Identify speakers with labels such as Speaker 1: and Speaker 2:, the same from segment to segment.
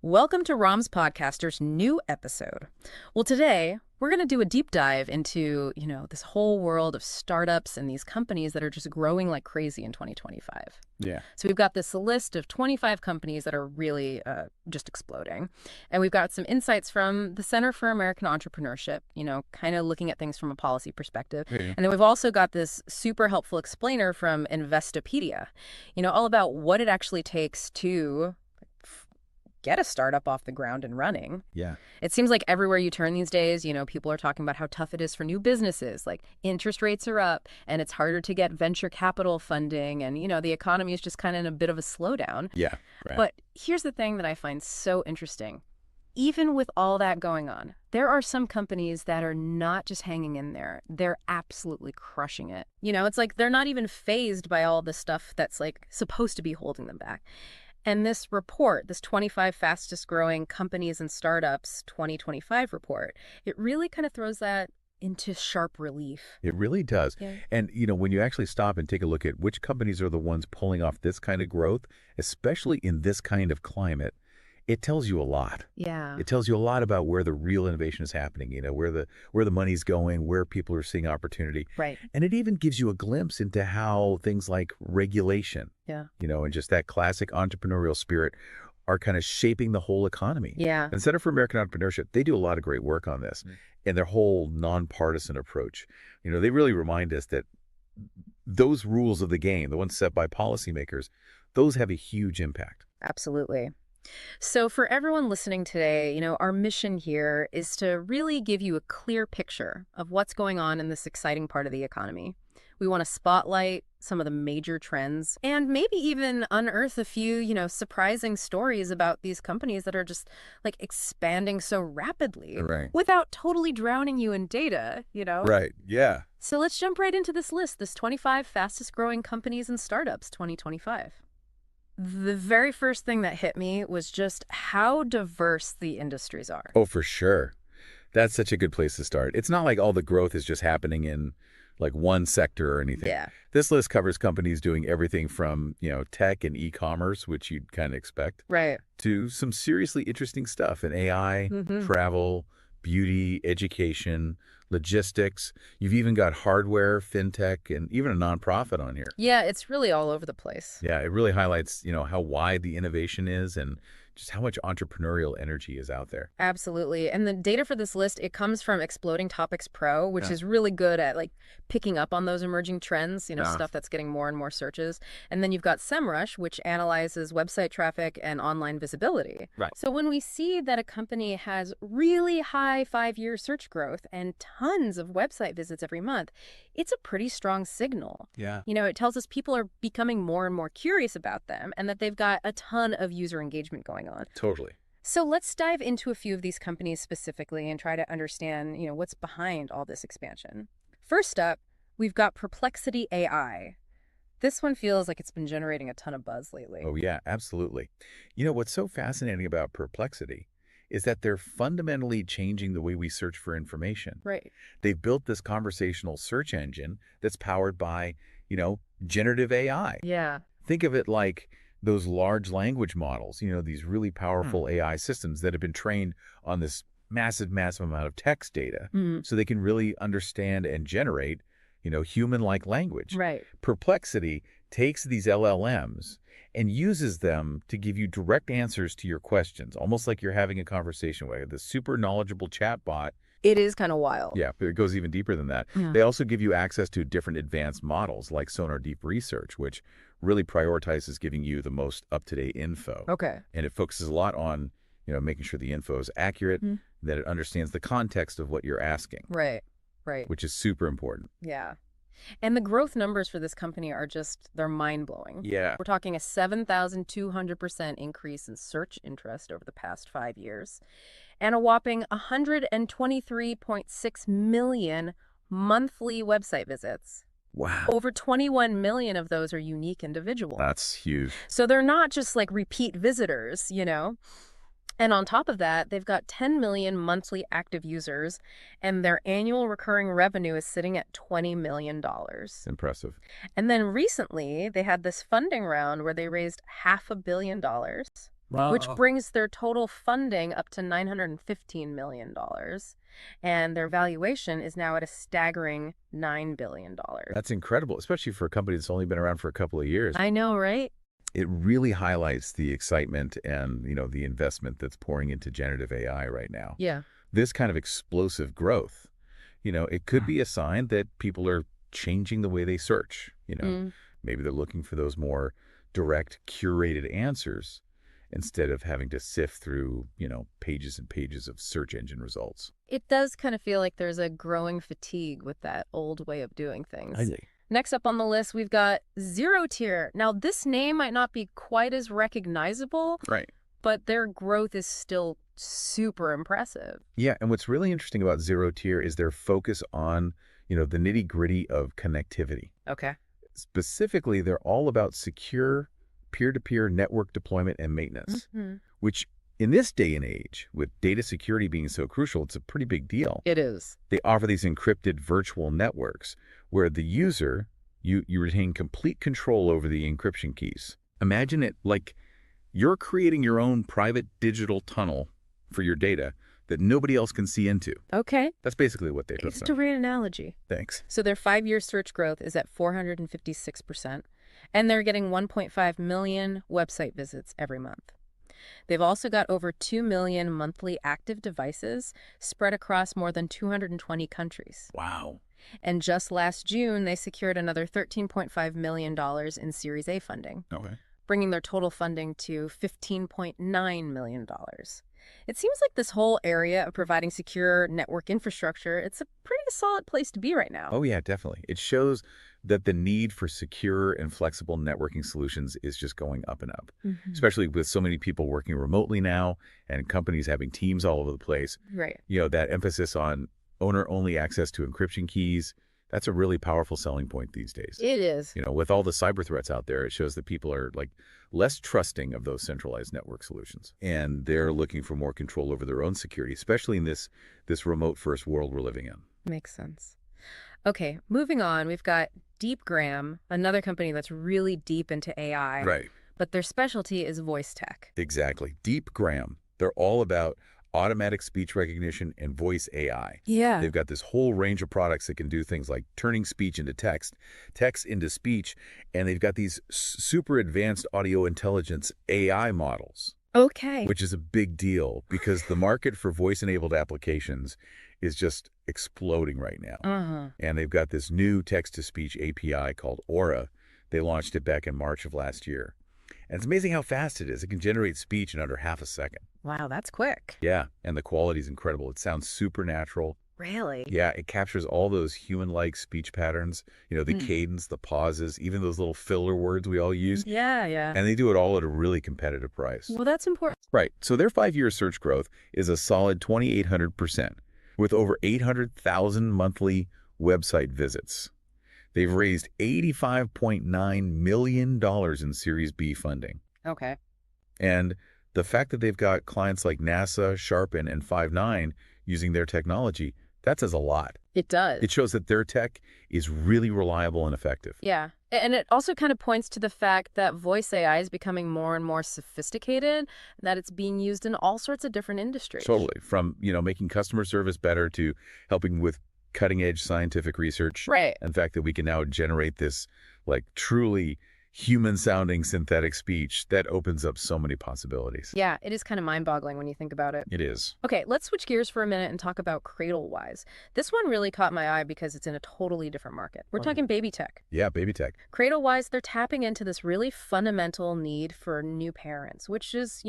Speaker 1: Welcome to Rom's Podcaster's new episode. Well, today we're going to do a deep dive into, this whole world of startups and these companies that are just growing like crazy in 2025.
Speaker 2: Yeah.
Speaker 1: So we've got this list of 25 companies that are really just exploding. And we've got some insights from the Center for American Entrepreneurship, kind of looking at things from a policy perspective.
Speaker 2: Yeah.
Speaker 1: And then we've also got this super helpful explainer from Investopedia, all about what it actually takes to get a startup off the ground and running.
Speaker 2: Yeah.
Speaker 1: It seems like everywhere you turn these days, people are talking about how tough it is for new businesses. Like interest rates are up and it's harder to get venture capital funding. And, the economy is just kind of in a bit of a slowdown.
Speaker 2: Yeah. Right.
Speaker 1: But here's the thing that I find so interesting. Even with all that going on, there are some companies that are not just hanging in there. They're absolutely crushing it. It's like they're not even fazed by all the stuff that's like supposed to be holding them back. And this report, this 25 fastest growing companies and startups 2025 report, it really kind of throws that into sharp relief.
Speaker 2: It really does.
Speaker 1: Yeah.
Speaker 2: And, when you actually stop and take a look at which companies are the ones pulling off this kind of growth, especially in this kind of climate, it tells you a lot.
Speaker 1: Yeah.
Speaker 2: It tells you a lot about where the real innovation is happening, where the money's going, where people are seeing opportunity.
Speaker 1: Right.
Speaker 2: And it even gives you a glimpse into how things like regulation,
Speaker 1: Yeah.
Speaker 2: and just that classic entrepreneurial spirit are kind of shaping the whole economy.
Speaker 1: Yeah.
Speaker 2: And Center for American Entrepreneurship, they do a lot of great work on this and their whole nonpartisan approach. They really remind us that those rules of the game, the ones set by policymakers, those have a huge impact.
Speaker 1: Absolutely. So for everyone listening today, our mission here is to really give you a clear picture of what's going on in this exciting part of the economy. We want to spotlight some of the major trends and maybe even unearth a few, surprising stories about these companies that are just like expanding so rapidly without totally drowning you in data,
Speaker 2: Right. Yeah.
Speaker 1: So let's jump right into this list, this 25 fastest growing companies and startups 2025. The very first thing that hit me was just how diverse the industries are.
Speaker 2: Oh, for sure. That's such a good place to start. It's not like all the growth is just happening in like one sector or anything.
Speaker 1: Yeah.
Speaker 2: This list covers companies doing everything from, tech and e-commerce, which you'd kind of expect,
Speaker 1: Right.
Speaker 2: to some seriously interesting stuff in AI, travel, beauty, education, logistics. You've even got hardware, fintech, and even a nonprofit on here.
Speaker 1: Yeah, it's really all over the place.
Speaker 2: Yeah, it really highlights, how wide the innovation is and just how much entrepreneurial energy is out there.
Speaker 1: Absolutely. And the data for this list, it comes from Exploding Topics Pro, which is really good at like picking up on those emerging trends, stuff that's getting more and more searches. And then you've got SEMrush, which analyzes website traffic and online visibility.
Speaker 2: Right.
Speaker 1: So when we see that a company has really high 5-year search growth and tons of website visits every month, it's a pretty strong signal.
Speaker 2: Yeah.
Speaker 1: It tells us people are becoming more and more curious about them and that they've got a ton of user engagement going on.
Speaker 2: Totally.
Speaker 1: So let's dive into a few of these companies specifically and try to understand, what's behind all this expansion. First up, we've got Perplexity AI. This one feels like it's been generating a ton of buzz lately.
Speaker 2: Oh, yeah, absolutely. What's so fascinating about Perplexity is that they're fundamentally changing the way we search for information.
Speaker 1: Right.
Speaker 2: They've built this conversational search engine that's powered by, generative AI.
Speaker 1: Yeah.
Speaker 2: Think of it like those large language models, these really powerful AI systems that have been trained on this massive amount of text data so they can really understand and generate, human-like language.
Speaker 1: Right.
Speaker 2: Perplexity takes these LLMs and uses them to give you direct answers to your questions, almost like you're having a conversation with the super knowledgeable chatbot.
Speaker 1: It is kind of wild.
Speaker 2: Yeah, but it goes even deeper than that.
Speaker 1: Yeah.
Speaker 2: They also give you access to different advanced models like Sonar Deep Research, which really prioritizes giving you the most up-to-date info.
Speaker 1: Okay.
Speaker 2: And it focuses a lot on, making sure the info is accurate, that it understands the context of what you're asking.
Speaker 1: Right. Right.
Speaker 2: Which is super important.
Speaker 1: Yeah. And the growth numbers for this company are they're mind-blowing.
Speaker 2: Yeah.
Speaker 1: We're talking a 7,200% increase in search interest over the past 5 years and a whopping 123.6 million monthly website visits.
Speaker 2: Wow.
Speaker 1: Over 21 million of those are unique individuals.
Speaker 2: That's huge.
Speaker 1: So they're not just like repeat visitors, And on top of that, they've got 10 million monthly active users, and their annual recurring revenue is sitting at $20 million.
Speaker 2: Impressive.
Speaker 1: And then recently, they had this funding round where they raised $500 million. which
Speaker 2: Wow.
Speaker 1: brings their total funding up to $915 million. And their valuation is now at a staggering $9 billion.
Speaker 2: That's incredible, especially for a company that's only been around for a couple of years.
Speaker 1: I know, right?
Speaker 2: It really highlights the excitement and, the investment that's pouring into generative AI right now.
Speaker 1: Yeah.
Speaker 2: This kind of explosive growth, it could be a sign that people are changing the way they search.
Speaker 1: Mm.
Speaker 2: Maybe they're looking for those more direct, curated answers instead of having to sift through, pages and pages of search engine results.
Speaker 1: It does kind of feel like there's a growing fatigue with that old way of doing
Speaker 2: I
Speaker 1: things.
Speaker 2: see.
Speaker 1: Next up on the list, we've got Zero Tier. Now, this name might not be quite as recognizable,
Speaker 2: Right.
Speaker 1: but their growth is still super impressive.
Speaker 2: Yeah, and what's really interesting about Zero Tier is their focus on, the nitty-gritty of connectivity.
Speaker 1: Okay.
Speaker 2: Specifically, they're all about secure peer-to-peer network deployment and maintenance,
Speaker 1: Hmm.
Speaker 2: which in this day and age, with data security being so crucial, it's a pretty big deal.
Speaker 1: It is.
Speaker 2: They offer these encrypted virtual networks where the user, you retain complete control over the encryption keys. Imagine it like you're creating your own private digital tunnel for your data that nobody else can see into.
Speaker 1: Okay.
Speaker 2: That's basically what they do.
Speaker 1: It's a great analogy.
Speaker 2: Thanks.
Speaker 1: So their 5-year search growth is at 456%, and they're getting 1.5 million website visits every month. They've also got over 2 million monthly active devices spread across more than 220 countries.
Speaker 2: Wow.
Speaker 1: And just last June, they secured another $13.5 million in Series A funding,
Speaker 2: Okay.
Speaker 1: bringing their total funding to $15.9 million. It seems like this whole area of providing secure network infrastructure, it's a pretty solid place to be right now.
Speaker 2: Oh, yeah, definitely. It shows that the need for secure and flexible networking solutions is just going up and up,
Speaker 1: Mhm.
Speaker 2: especially with so many people working remotely now and companies having teams all over the place.
Speaker 1: Right.
Speaker 2: That emphasis on owner-only access to encryption keys, that's a really powerful selling point these days.
Speaker 1: It is.
Speaker 2: With all the cyber threats out there, it shows that people are less trusting of those centralized network solutions. And they're looking for more control over their own security, especially in this remote first world we're living in.
Speaker 1: Makes sense. Okay, moving on, we've got DeepGram, another company that's really deep into AI.
Speaker 2: Right.
Speaker 1: But their specialty is voice tech.
Speaker 2: Exactly. DeepGram. They're all about automatic speech recognition and voice AI.
Speaker 1: Yeah.
Speaker 2: They've got this whole range of products that can do things like turning speech into text, text into speech, and they've got these super advanced audio intelligence AI models,
Speaker 1: Okay.
Speaker 2: which is a big deal because the market for voice-enabled applications is just exploding right now.
Speaker 1: Uh-huh.
Speaker 2: And they've got this new text-to-speech API called Aura. They launched it back in March of last year. And it's amazing how fast it is. It can generate speech in under half a second.
Speaker 1: Wow, that's quick.
Speaker 2: Yeah, and the quality is incredible. It sounds super natural.
Speaker 1: Really?
Speaker 2: Yeah, it captures all those human-like speech patterns, the
Speaker 1: Hmm.
Speaker 2: cadence, the pauses, even those little filler words we all use.
Speaker 1: Yeah, yeah.
Speaker 2: And they do it all at a really competitive price.
Speaker 1: Well, that's important.
Speaker 2: Right. So their 5-year search growth is a solid 2,800%, with over 800,000 monthly website visits. They've raised $85.9 million in Series B funding.
Speaker 1: Okay.
Speaker 2: And the fact that they've got clients like NASA, Sharpen, and Five9 using their technology, that says a lot.
Speaker 1: It does.
Speaker 2: It shows that their tech is really reliable and effective.
Speaker 1: Yeah. And it also kind of points to the fact that voice AI is becoming more and more sophisticated, that it's being used in all sorts of different industries.
Speaker 2: Totally. From, making customer service better to helping with cutting-edge scientific research.
Speaker 1: Right.
Speaker 2: And the fact that we can now generate this, truly human-sounding synthetic speech that opens up so many possibilities.
Speaker 1: Yeah, it is kind of mind-boggling when you think about it.
Speaker 2: It is.
Speaker 1: Okay, let's switch gears for a minute and talk about CradleWise. This one really caught my eye because it's in a totally different market. We're talking baby tech.
Speaker 2: Yeah, baby tech.
Speaker 1: CradleWise, they're tapping into this really fundamental need for new parents, which is,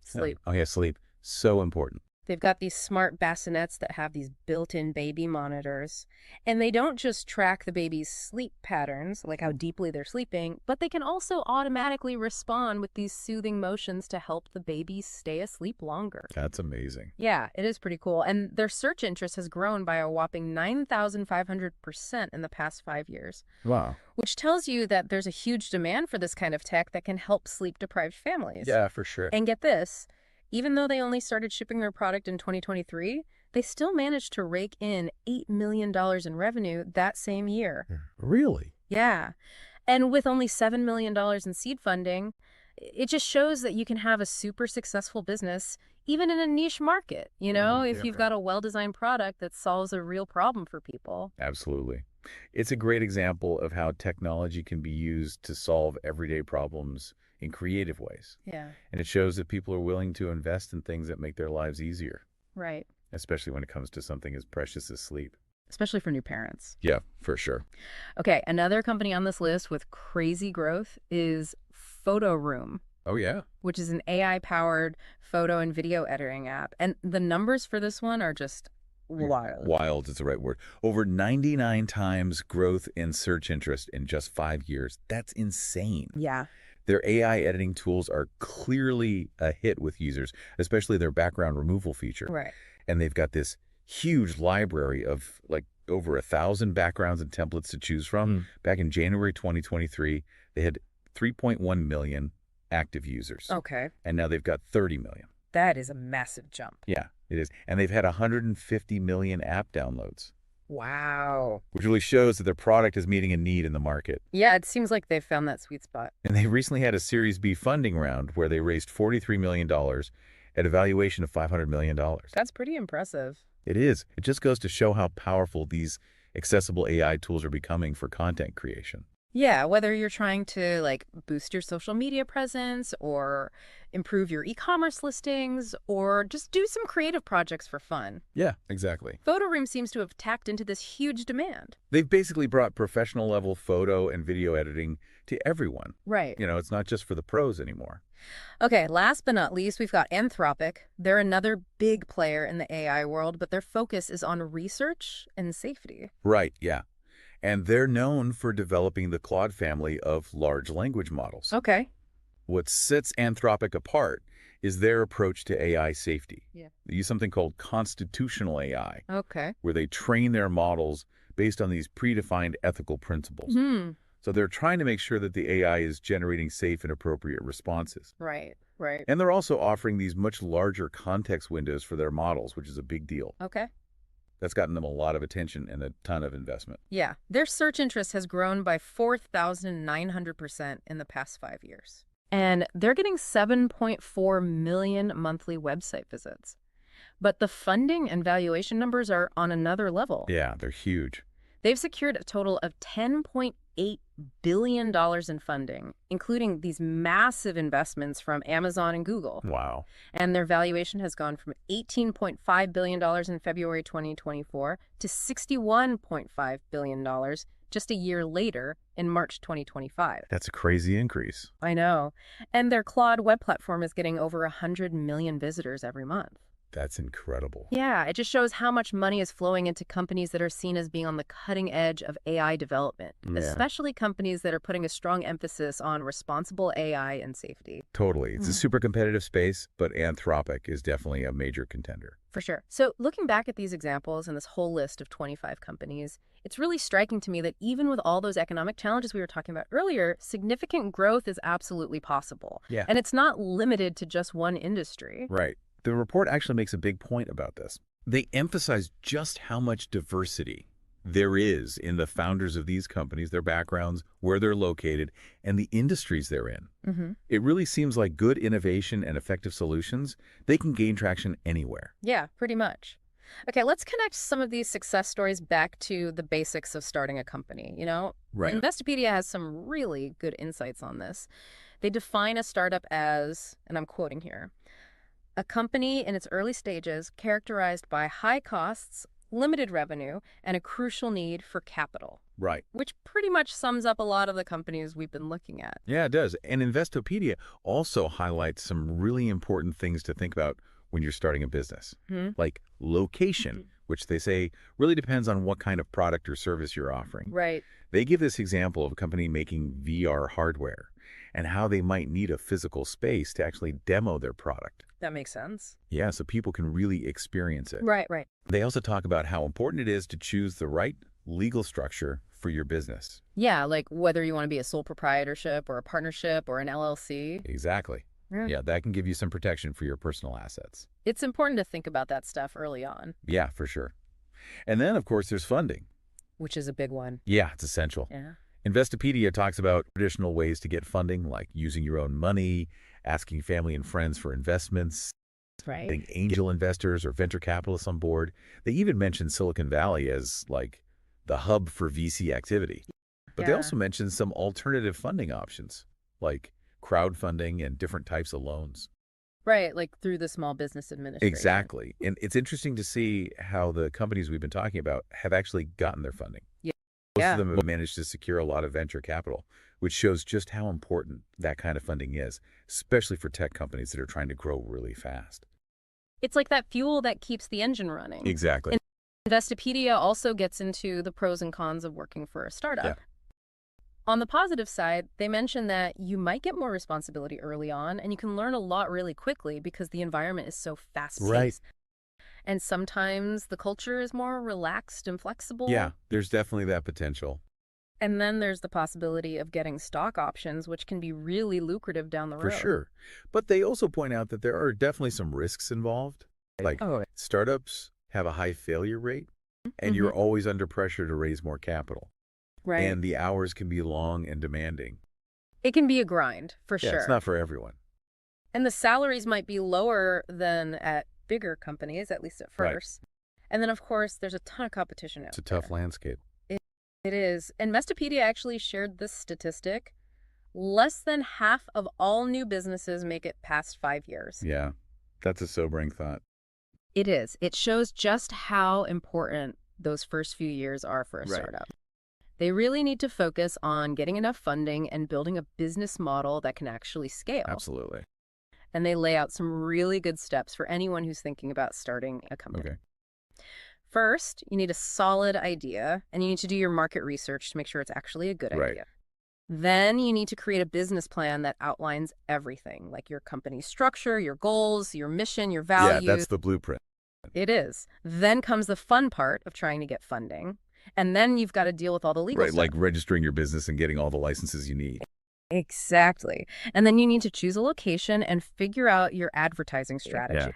Speaker 1: sleep.
Speaker 2: Oh, yeah, sleep. So important.
Speaker 1: They've got these smart bassinets that have these built-in baby monitors. And they don't just track the baby's sleep patterns, like how deeply they're sleeping, but they can also automatically respond with these soothing motions to help the baby stay asleep longer.
Speaker 2: That's amazing.
Speaker 1: Yeah, it is pretty cool. And their search interest has grown by a whopping 9,500% in the past 5 years,
Speaker 2: Wow.
Speaker 1: which tells you that there's a huge demand for this kind of tech that can help sleep-deprived families.
Speaker 2: Yeah, for sure.
Speaker 1: And get this, even though they only started shipping their product in 2023, they still managed to rake in $8 million in revenue that same year.
Speaker 2: Really?
Speaker 1: Yeah. And with only $7 million in seed funding, It just shows that you can have a super successful business even in a niche market, if you've got a well-designed product that solves a real problem for people.
Speaker 2: Absolutely. It's a great example of how technology can be used to solve everyday problems in creative ways.
Speaker 1: Yeah,
Speaker 2: And it shows that people are willing to invest in things that make their lives easier,
Speaker 1: right.
Speaker 2: especially when it comes to something as precious as sleep.
Speaker 1: Especially for new parents.
Speaker 2: Yeah, for sure.
Speaker 1: Okay, another company on this list with crazy growth is Photo Room,
Speaker 2: Oh, yeah.
Speaker 1: which is an AI-powered photo and video editing app. And the numbers for this one are just wild.
Speaker 2: Wild is the right word. Over 99 times growth in search interest in just 5 years. That's insane.
Speaker 1: Yeah.
Speaker 2: Their AI editing tools are clearly a hit with users, especially their background removal feature.
Speaker 1: Right.
Speaker 2: And they've got this huge library of like over 1,000 backgrounds and templates to choose from. Back in January 2023, they had 3.1 million active users.
Speaker 1: Okay.
Speaker 2: And now they've got 30 million.
Speaker 1: That is a massive jump.
Speaker 2: Yeah, it is. And they've had 150 million app downloads,
Speaker 1: Wow.
Speaker 2: which really shows that their product is meeting a need in the market.
Speaker 1: Yeah, it seems like they've found that sweet spot.
Speaker 2: And they recently had a Series B funding round where they raised $43 million at a valuation of $500 million.
Speaker 1: That's pretty impressive.
Speaker 2: It is. It just goes to show how powerful these accessible AI tools are becoming for content creation.
Speaker 1: Yeah, whether you're trying to boost your social media presence or improve your e-commerce listings or just do some creative projects for fun.
Speaker 2: Yeah, exactly.
Speaker 1: PhotoRoom seems to have tapped into this huge demand.
Speaker 2: They've basically brought professional level photo and video editing to everyone.
Speaker 1: Right.
Speaker 2: It's not just for the pros anymore.
Speaker 1: Okay, last but not least, we've got Anthropic. They're another big player in the AI world, but their focus is on research and safety.
Speaker 2: Right, yeah. And they're known for developing the Claude family of large language models.
Speaker 1: Okay.
Speaker 2: What sets Anthropic apart is their approach to AI safety.
Speaker 1: Yeah.
Speaker 2: They use something called constitutional AI,
Speaker 1: Okay.
Speaker 2: where they train their models based on these predefined ethical principles. So they're trying to make sure that the AI is generating safe and appropriate responses.
Speaker 1: Right, right.
Speaker 2: And they're also offering these much larger context windows for their models, which is a big deal.
Speaker 1: Okay.
Speaker 2: That's gotten them a lot of attention and a ton of investment.
Speaker 1: Yeah. Their search interest has grown by 4,900% in the past 5 years. And they're getting 7.4 million monthly website visits. But the funding and valuation numbers are on another level.
Speaker 2: Yeah, they're huge.
Speaker 1: They've secured a total of $10.8 billion in funding, including these massive investments from Amazon and Google.
Speaker 2: Wow.
Speaker 1: And their valuation has gone from $18.5 billion in February 2024 to $61.5 billion just a year later in March 2025.
Speaker 2: That's a crazy increase.
Speaker 1: I know. And their Claude web platform is getting over 100 million visitors every month.
Speaker 2: That's incredible.
Speaker 1: Yeah, it just shows how much money is flowing into companies that are seen as being on the cutting edge of AI development, especially companies that are putting a strong emphasis on responsible AI and safety.
Speaker 2: Totally. It's a super competitive space, but Anthropic is definitely a major contender.
Speaker 1: For sure. So looking back at these examples and this whole list of 25 companies, it's really striking to me that even with all those economic challenges we were talking about earlier, significant growth is absolutely possible.
Speaker 2: Yeah.
Speaker 1: And it's not limited to just one industry.
Speaker 2: Right. The report actually makes a big point about this. They emphasize just how much diversity there is in the founders of these companies, their backgrounds, where they're located, and the industries they're in. It really seems like good innovation and effective solutions, they can gain traction anywhere.
Speaker 1: Yeah, pretty much. Okay, let's connect some of these success stories back to the basics of starting a company.
Speaker 2: Right.
Speaker 1: Investopedia has some really good insights on this. They define a startup as, and I'm quoting here, a company in its early stages characterized by high costs, limited revenue, and a crucial need for capital.
Speaker 2: Right.
Speaker 1: Which pretty much sums up a lot of the companies we've been looking at.
Speaker 2: Yeah, it does. And Investopedia also highlights some really important things to think about when you're starting a business, like location, which they say really depends on what kind of product or service you're offering.
Speaker 1: Right.
Speaker 2: They give this example of a company making VR hardware and how they might need a physical space to actually demo their product.
Speaker 1: That makes sense.
Speaker 2: Yeah, so people can really experience it.
Speaker 1: Right, right.
Speaker 2: They also talk about how important it is to choose the right legal structure for your business.
Speaker 1: Yeah, like whether you want to be a sole proprietorship or a partnership or an LLC.
Speaker 2: Exactly. Yeah, that can give you some protection for your personal assets.
Speaker 1: It's important to think about that stuff early on.
Speaker 2: Yeah, for sure. And then, of course, there's funding.
Speaker 1: Which is a big one.
Speaker 2: Yeah, it's essential.
Speaker 1: Yeah.
Speaker 2: Investopedia talks about traditional ways to get funding, like using your own money, asking family and friends for investments,
Speaker 1: Right.
Speaker 2: getting angel investors or venture capitalists on board. They even mention Silicon Valley as like the hub for VC activity. But they
Speaker 1: Yeah.
Speaker 2: also mention some alternative funding options, like crowdfunding and different types of loans.
Speaker 1: Right, like through the Small Business Administration.
Speaker 2: Exactly. And it's interesting to see how the companies we've been talking about have actually gotten their funding.
Speaker 1: Yeah.
Speaker 2: Most of
Speaker 1: Yeah.
Speaker 2: them have managed to secure a lot of venture capital, which shows just how important that kind of funding is, especially for tech companies that are trying to grow really fast.
Speaker 1: It's like that fuel that keeps the engine running.
Speaker 2: Exactly.
Speaker 1: Investopedia also gets into the pros and cons of working for a
Speaker 2: Yeah.
Speaker 1: startup. On the positive side, they mention that you might get more responsibility early on and you can learn a lot really quickly because the environment is so
Speaker 2: Right.
Speaker 1: fast-paced. And sometimes the culture is more relaxed and
Speaker 2: Yeah,
Speaker 1: flexible.
Speaker 2: there's definitely that potential.
Speaker 1: And then there's the possibility of getting stock options, which can be really lucrative down the
Speaker 2: For
Speaker 1: road.
Speaker 2: sure. But they also point out that there are definitely some risks involved. Like
Speaker 1: Oh,
Speaker 2: startups have a high failure rate, and
Speaker 1: hmm
Speaker 2: you're always under pressure to raise more capital.
Speaker 1: right.
Speaker 2: And the hours can be long and demanding.
Speaker 1: It can be a grind, for
Speaker 2: Yeah, it's
Speaker 1: sure.
Speaker 2: not for everyone.
Speaker 1: And the salaries might be lower than at bigger companies, at least at
Speaker 2: Right.
Speaker 1: first. And then, of course, there's a ton of competition
Speaker 2: It's
Speaker 1: out
Speaker 2: a tough
Speaker 1: there.
Speaker 2: landscape.
Speaker 1: It is. And Investopedia actually shared this statistic. Less than half of all new businesses make it past 5 years.
Speaker 2: Yeah, that's a sobering thought.
Speaker 1: It is. It shows just how important those first few years are for a
Speaker 2: Right.
Speaker 1: startup. They really need to focus on getting enough funding and building a business model that can actually scale.
Speaker 2: Absolutely.
Speaker 1: And they lay out some really good steps for anyone who's thinking about starting a company.
Speaker 2: Okay.
Speaker 1: First, you need a solid idea, and you need to do your market research to make sure it's actually a good
Speaker 2: Right.
Speaker 1: idea. Then you need to create a business plan that outlines everything, like your company's structure, your goals, your mission, your
Speaker 2: Yeah,
Speaker 1: values.
Speaker 2: that's the blueprint.
Speaker 1: It is. Then comes the fun part of trying to get funding. And then you've got to deal with all the legal
Speaker 2: Right,
Speaker 1: stuff.
Speaker 2: like registering your business and getting all the licenses you need.
Speaker 1: Exactly. And then you need to choose a location and figure out your advertising strategy
Speaker 2: Yeah.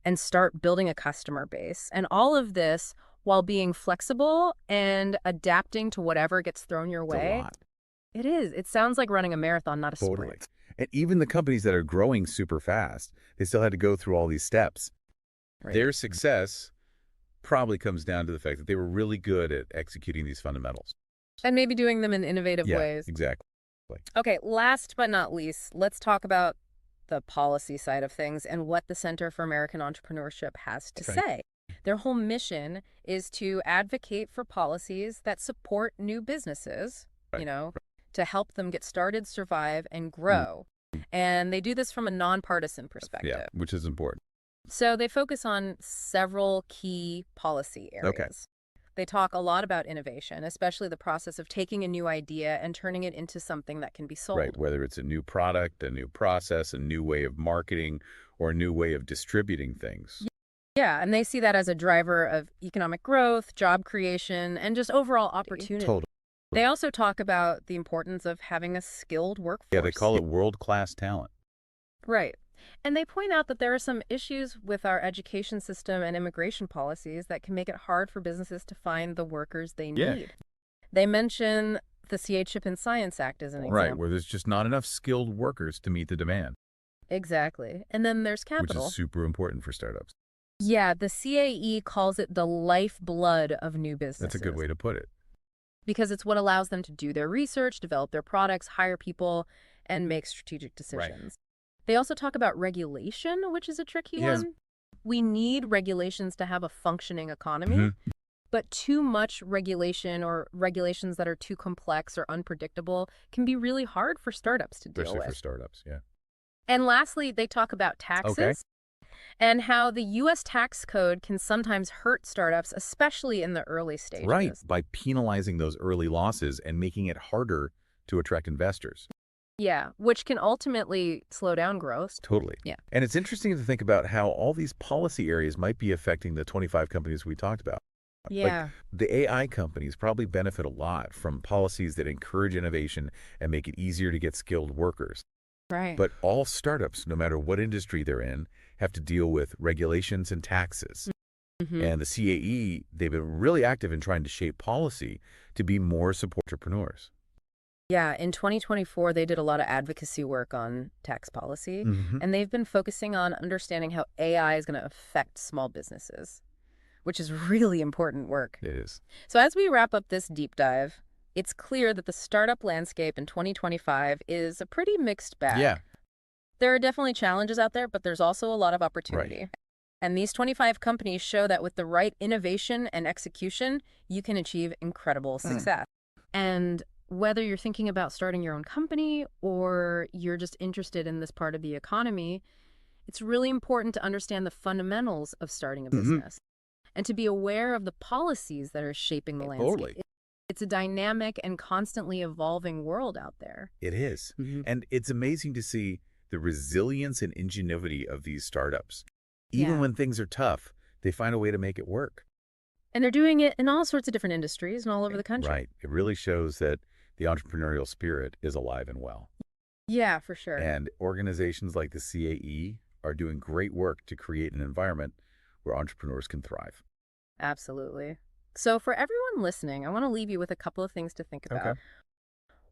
Speaker 1: and start building a customer base. And all of this while being flexible and adapting to whatever gets thrown your
Speaker 2: It's a
Speaker 1: way.
Speaker 2: lot.
Speaker 1: It is. It sounds like running a marathon, not a
Speaker 2: Totally.
Speaker 1: sprint.
Speaker 2: And even the companies that are growing super fast, they still had to go through all these steps.
Speaker 1: Right.
Speaker 2: Their success probably comes down to the fact that they were really good at executing these fundamentals.
Speaker 1: And maybe doing them in innovative
Speaker 2: Yeah,
Speaker 1: ways.
Speaker 2: exactly.
Speaker 1: Okay, last but not least, let's talk about the policy side of things and what the Center for American Entrepreneurship has to
Speaker 2: Okay.
Speaker 1: say. Their whole mission is to advocate for policies that support new businesses,
Speaker 2: Right.
Speaker 1: to help them get started, survive, and grow. And they do this from a nonpartisan perspective.
Speaker 2: Yeah, which is important.
Speaker 1: So they focus on several key policy areas.
Speaker 2: Okay.
Speaker 1: They talk a lot about innovation, especially the process of taking a new idea and turning it into something that can be sold.
Speaker 2: Right, whether it's a new product, a new process, a new way of marketing, or a new way of distributing things.
Speaker 1: Yeah, and they see that as a driver of economic growth, job creation, and just overall opportunity.
Speaker 2: Totally.
Speaker 1: They also talk about the importance of having a skilled workforce.
Speaker 2: Yeah, they call it world-class talent.
Speaker 1: Right. And they point out that there are some issues with our education system and immigration policies that can make it hard for businesses to find the workers they
Speaker 2: Yeah.
Speaker 1: need. They mention the CA Chip and Science Act as an
Speaker 2: Right,
Speaker 1: example.
Speaker 2: where there's just not enough skilled workers to meet the demand,
Speaker 1: Exactly. And then there's
Speaker 2: which
Speaker 1: capital.
Speaker 2: is super important for startups.
Speaker 1: Yeah, the CAE calls it the lifeblood of new businesses.
Speaker 2: That's a good way to put it.
Speaker 1: Because it's what allows them to do their research, develop their products, hire people, and make strategic decisions. They also talk about regulation, which is a tricky
Speaker 2: Yes.
Speaker 1: one. We need regulations to have a functioning economy,
Speaker 2: Mhm.
Speaker 1: but too much regulation or regulations that are too complex or unpredictable can be really hard for startups to deal
Speaker 2: Especially for
Speaker 1: with.
Speaker 2: startups, yeah.
Speaker 1: And lastly, they talk about taxes and how the U.S. tax code can sometimes hurt startups, especially in the early stages.
Speaker 2: Right, by penalizing those early losses and making it harder to attract investors.
Speaker 1: Yeah, which can ultimately slow down growth.
Speaker 2: Totally.
Speaker 1: Yeah.
Speaker 2: And it's interesting to think about how all these policy areas might be affecting the 25 companies we talked about.
Speaker 1: Yeah.
Speaker 2: The AI companies probably benefit a lot from policies that encourage innovation and make it easier to get skilled workers.
Speaker 1: Right.
Speaker 2: But all startups, no matter what industry they're in, have to deal with regulations and taxes.
Speaker 1: Mhm.
Speaker 2: And the CAE, they've been really active in trying to shape policy to be more support entrepreneurs.
Speaker 1: Yeah, in 2024, they did a lot of advocacy work on tax policy,
Speaker 2: Hmm.
Speaker 1: and they've been focusing on understanding how AI is going to affect small businesses, which is really important work.
Speaker 2: It is.
Speaker 1: So as we wrap up this deep dive, it's clear that the startup landscape in 2025 is a pretty mixed
Speaker 2: Yeah,
Speaker 1: bag. There are definitely challenges out there, but there's also a lot of
Speaker 2: right.
Speaker 1: opportunity. And these 25 companies show that with the right innovation and execution, you can achieve incredible
Speaker 2: Mm.
Speaker 1: success. And whether you're thinking about starting your own company or you're just interested in this part of the economy, it's really important to understand the fundamentals of starting a
Speaker 2: Hmm.
Speaker 1: business and to be aware of the policies that are shaping the landscape.
Speaker 2: Totally.
Speaker 1: It's a dynamic and constantly evolving world out there.
Speaker 2: It is.
Speaker 1: Hmm.
Speaker 2: And it's amazing to see the resilience and ingenuity of these startups. Even
Speaker 1: Yeah.
Speaker 2: when things are tough, they find a way to make it work.
Speaker 1: And they're doing it in all sorts of different industries and all over the country.
Speaker 2: Right. It really shows that the entrepreneurial spirit is alive and well.
Speaker 1: Yeah, for sure.
Speaker 2: And organizations like the CAE are doing great work to create an environment where entrepreneurs can thrive.
Speaker 1: Absolutely. So, for everyone listening, I want to leave you with a couple of things to think
Speaker 2: Okay.
Speaker 1: about.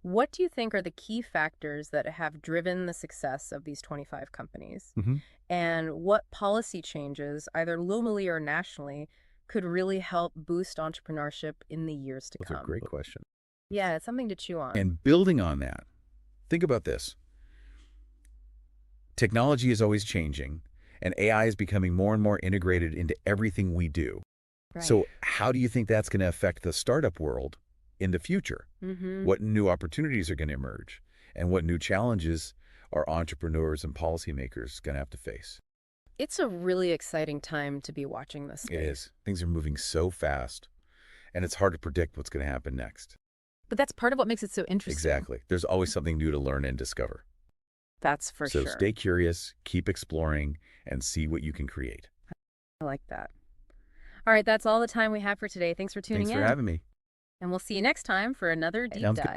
Speaker 1: What do you think are the key factors that have driven the success of these 25 companies?
Speaker 2: Hmm.
Speaker 1: And what policy changes, either locally or nationally, could really help boost entrepreneurship in the years to
Speaker 2: Those are
Speaker 1: come?
Speaker 2: great questions.
Speaker 1: Yeah, it's something to chew on.
Speaker 2: And building on that, think about this. Technology is always changing, and AI is becoming more and more integrated into everything we do.
Speaker 1: Right.
Speaker 2: So how do you think that's going to affect the startup world in the future?
Speaker 1: Mm-hmm.
Speaker 2: What new opportunities are going to emerge? And what new challenges are entrepreneurs and policymakers going to have to face?
Speaker 1: It's a really exciting time to be watching this
Speaker 2: It
Speaker 1: space.
Speaker 2: is. Things are moving so fast, and it's hard to predict what's going to happen next.
Speaker 1: But that's part of what makes it so interesting.
Speaker 2: Exactly. There's always something new to learn and discover.
Speaker 1: That's for
Speaker 2: So
Speaker 1: sure.
Speaker 2: stay curious, keep exploring, and see what you can create.
Speaker 1: I like that. All right, that's all the time we have for today. Thanks for tuning
Speaker 2: Thanks for
Speaker 1: in.
Speaker 2: having me.
Speaker 1: And we'll see you next time for another deep
Speaker 2: Sounds good.
Speaker 1: dive.